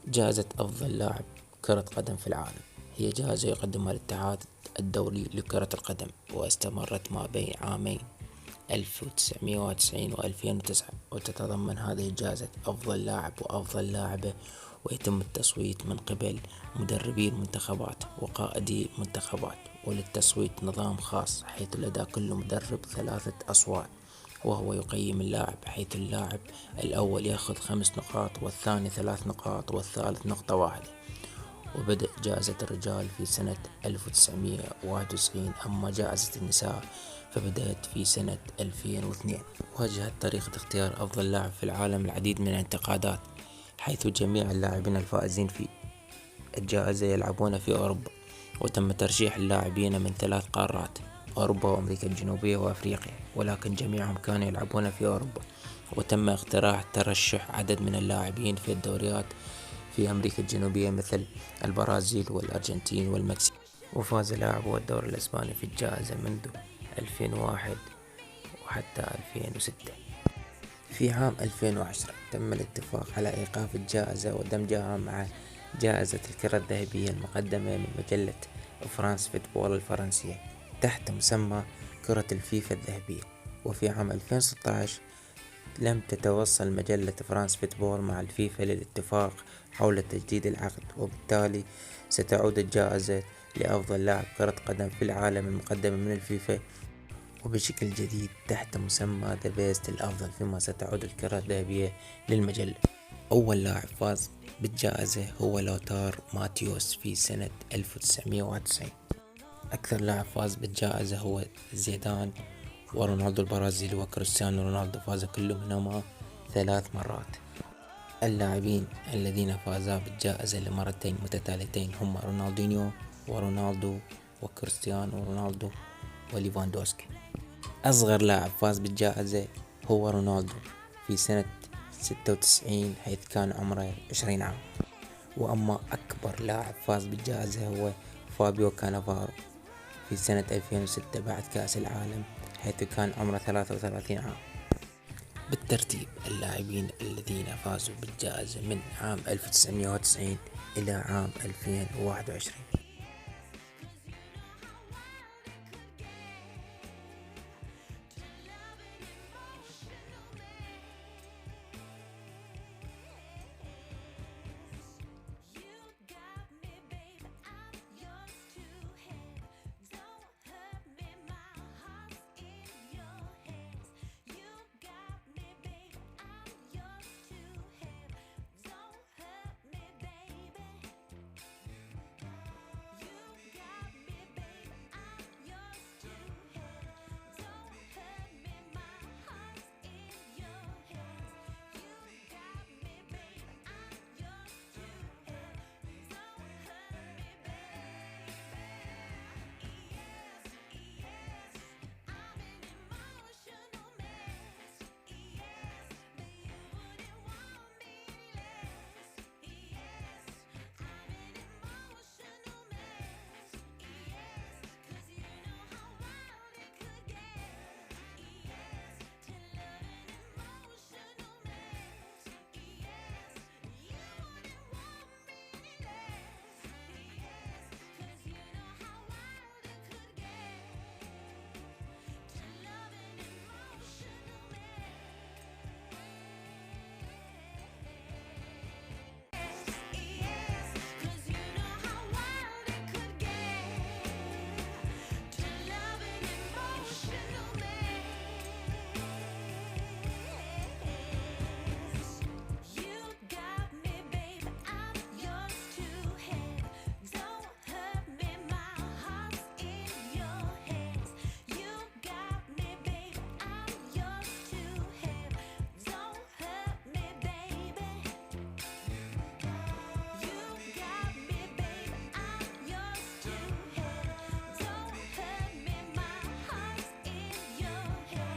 جائزة أفضل لاعب كرة قدم في العالم هي جائزة يقدمها الاتحاد الدولي لكرة القدم، واستمرت ما بين عامين 1990 و2009، وتتضمن هذه الجائزة أفضل لاعب وأفضل لاعبة، ويتم التصويت من قبل مدربي المنتخبات وقائدي المنتخبات، وللتصويت نظام خاص حيث لدى كل مدرب 3 أصوات، وهو يقيم اللاعب، حيث اللاعب الأول يأخذ 5 نقاط، والثاني 3 نقاط، والثالث نقطة واحدة. وبدأ جائزة الرجال في سنة 1991، أما جائزة النساء فبدأت في سنة 2002. واجهت طريقة اختيار أفضل لاعب في العالم العديد من الانتقادات، حيث جميع اللاعبين الفائزين في الجائزة يلعبون في أوروبا، وتم ترشيح اللاعبين من 3 قارات: أوروبا وأمريكا الجنوبية وأفريقيا، ولكن جميعهم كانوا يلعبون في أوروبا. وتم اقتراح ترشح عدد من اللاعبين في الدوريات في أمريكا الجنوبية مثل البرازيل والأرجنتين والمكسيك. وفاز لاعبو الدوري الإسباني في الجائزة منذ 2001 وحتى 2006. في عام 2010 تم الاتفاق على إيقاف الجائزة ودمجها مع جائزة الكرة الذهبية المقدمة من مجلة فرانس فوتبول الفرنسية تحت مسمى كرة الفيفا الذهبية. وفي عام 2016 لم تتوصل مجلة فرانس فوتبول مع الفيفا للاتفاق حول تجديد العقد، وبالتالي ستعود الجائزة لأفضل لاعب كرة قدم في العالم المقدمة من الفيفا وبشكل جديد تحت مسمى ذا بيست الأفضل، فيما ستعود الكرة الذهبية للمجلة. أول لاعب فاز بالجائزة هو لوتار ماتيوس في سنة 1991. أكثر لاعب فاز بالجائزة هو زيدان ورونالدو البرازيلي وكريستيانو رونالدو، فاز كل منهما 3 مرات. اللاعبين الذين فازا بالجائزة لمرتين متتاليتين هم رونالدينيو ورونالدو وكريستيانو رونالدو وليفاندوسكي. أصغر لاعب فاز بالجائزة هو رونالدو في سنة 96 حيث كان عمره 20 عام. وأما أكبر لاعب فاز بالجائزة هو فابيو كانافارو في سنة 2006 بعد كأس العالم، حيث كان عمره 33 عام. بالترتيب اللاعبين الذين فازوا بالجائزة من عام 1990 إلى عام 2021: